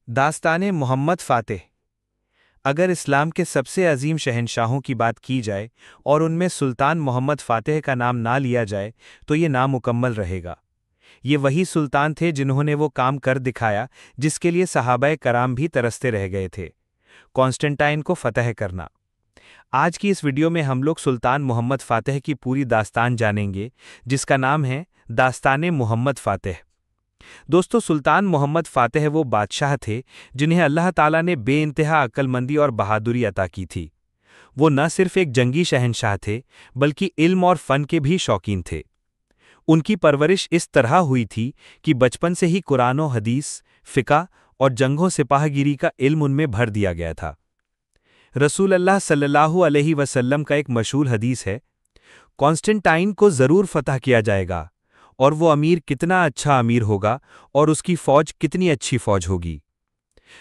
दास्ताने मोहम्मद फ़ातिह। अगर इस्लाम के सबसे अजीम शहंशाहों की बात की जाए और उनमें सुल्तान मोहम्मद फ़ातिह का नाम ना लिया जाए तो ये नामुकम्मल रहेगा। ये वही सुल्तान थे जिन्होंने वो काम कर दिखाया जिसके लिए सहाबाए कराम भी तरसते रह गए थे, कॉन्स्टेंटाइन को फ़तह करना। आज की इस वीडियो में हम लोग सुल्तान मोहम्मद फ़ातिह की पूरी दास्तान जानेंगे, जिसका नाम है दास्ताने मोहम्मद फ़ातिह। दोस्तों, सुल्तान मोहम्मद फ़ातिह वो बादशाह थे जिन्हें अल्लाह ताला ने बेइंतहा अक्लमंदी और बहादुरी अता की थी। वो न सिर्फ एक जंगी शहंशाह थे, बल्कि इल्म और फ़न के भी शौकीन थे। उनकी परवरिश इस तरह हुई थी कि बचपन से ही कुरान और हदीस, फ़िक़्ह और जंगों सिपाहगिरी का इल्म उनमें भर दिया गया था। रसूल अल्लाह सल्लल्लाहु अलैहि वसल्लम का एक मशहूर हदीस है, कॉन्स्टेंटाइन को ज़रूर फ़तह किया जाएगा, और वो अमीर कितना अच्छा अमीर होगा और उसकी फ़ौज कितनी अच्छी फ़ौज होगी।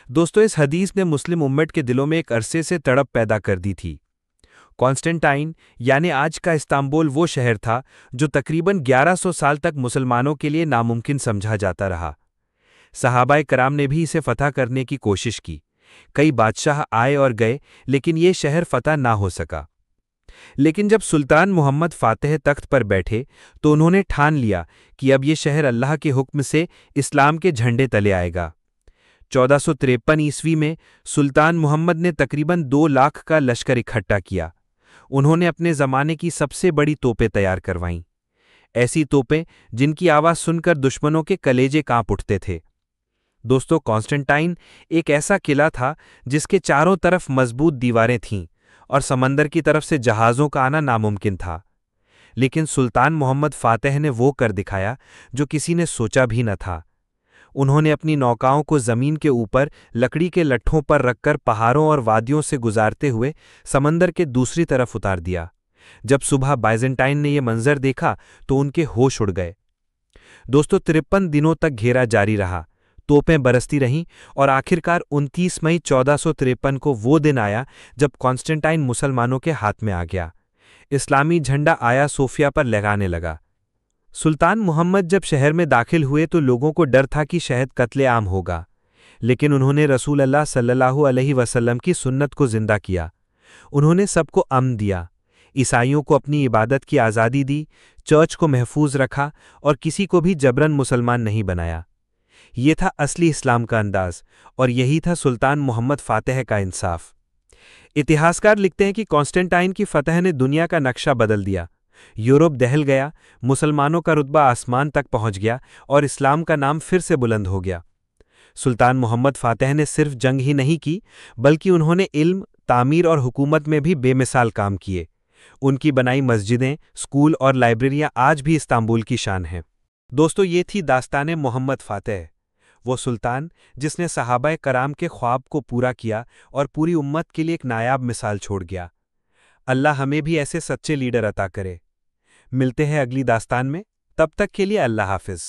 दोस्तों, इस हदीस ने मुस्लिम उम्मत के दिलों में एक अरसे से तड़प पैदा कर दी थी। कॉन्स्टेंटाइन यानी आज का इस्तांबुल वो शहर था जो तकरीबन 1100 साल तक मुसलमानों के लिए नामुमकिन समझा जाता रहा। सहाबाए कराम ने भी इसे फ़तह करने की कोशिश की। कई बादशाह आए और गए, लेकिन ये शहर फ़तह ना हो सका। लेकिन जब सुल्तान मोहम्मद फ़ातिह तख्त पर बैठे तो उन्होंने ठान लिया कि अब ये शहर अल्लाह के हुक्म से इस्लाम के झंडे तले आएगा। 1453 ईस्वी में सुल्तान मोहम्मद ने तकरीबन 2 लाख का लश्कर इकट्ठा किया। उन्होंने अपने ज़माने की सबसे बड़ी तोपें तैयार करवाईं, ऐसी तोपें जिनकी आवाज़ सुनकर दुश्मनों के कलेजे कांप उठते थे। दोस्तों, कॉन्स्टेंटाइन एक ऐसा किला था जिसके चारों तरफ मजबूत दीवारें थीं और समंदर की तरफ से जहाज़ों का आना नामुमकिन था। लेकिन सुल्तान मोहम्मद फ़ातिह ने वो कर दिखाया जो किसी ने सोचा भी न था। उन्होंने अपनी नौकाओं को ज़मीन के ऊपर लकड़ी के लट्ठों पर रखकर पहाड़ों और वादियों से गुजारते हुए समंदर के दूसरी तरफ उतार दिया। जब सुबह बाइजेंटाइन ने यह मंजर देखा तो उनके होश उड़ गए। दोस्तों, 53 दिनों तक घेरा जारी रहा, तोपें बरसती रहीं और आखिरकार 29 मई 1453 को वो दिन आया जब कॉन्स्टेंटाइन मुसलमानों के हाथ में आ गया। इस्लामी झंडा आया सोफिया पर लहराने लगा। सुल्तान मोहम्मद जब शहर में दाखिल हुए तो लोगों को डर था कि शायद कत्ले-आम होगा, लेकिन उन्होंने रसूल अल्लाह सल्लल्लाहु अलैहि वसल्लम की सुन्नत को जिंदा किया। उन्होंने सबको अमन दिया, ईसाइयों को अपनी इबादत की आज़ादी दी, चर्च को महफूज रखा और किसी को भी जबरन मुसलमान नहीं बनाया। ये था असली इस्लाम का अंदाज और यही था सुल्तान मोहम्मद फ़ातिह का इंसाफ। इतिहासकार लिखते हैं कि कॉन्स्टेंटाइन की फ़तह ने दुनिया का नक्शा बदल दिया। यूरोप दहल गया, मुसलमानों का रुतबा आसमान तक पहुंच गया और इस्लाम का नाम फिर से बुलंद हो गया। सुल्तान मोहम्मद फ़ातिह ने सिर्फ जंग ही नहीं की, बल्कि उन्होंने इल्म, तामीर और हुकूमत में भी बेमिसाल काम किए। उनकी बनाई मस्जिदें, स्कूल और लाइब्रेरियां आज भी इस्तांबुल की शान हैं। दोस्तों, ये थी दास्ताने मोहम्मद फ़ातिह, वो सुल्तान जिसने सहाबाए कराम के ख्वाब को पूरा किया और पूरी उम्मत के लिए एक नायाब मिसाल छोड़ गया। अल्लाह हमें भी ऐसे सच्चे लीडर अता करे। मिलते हैं अगली दास्तान में, तब तक के लिए अल्लाह हाफ़िज़।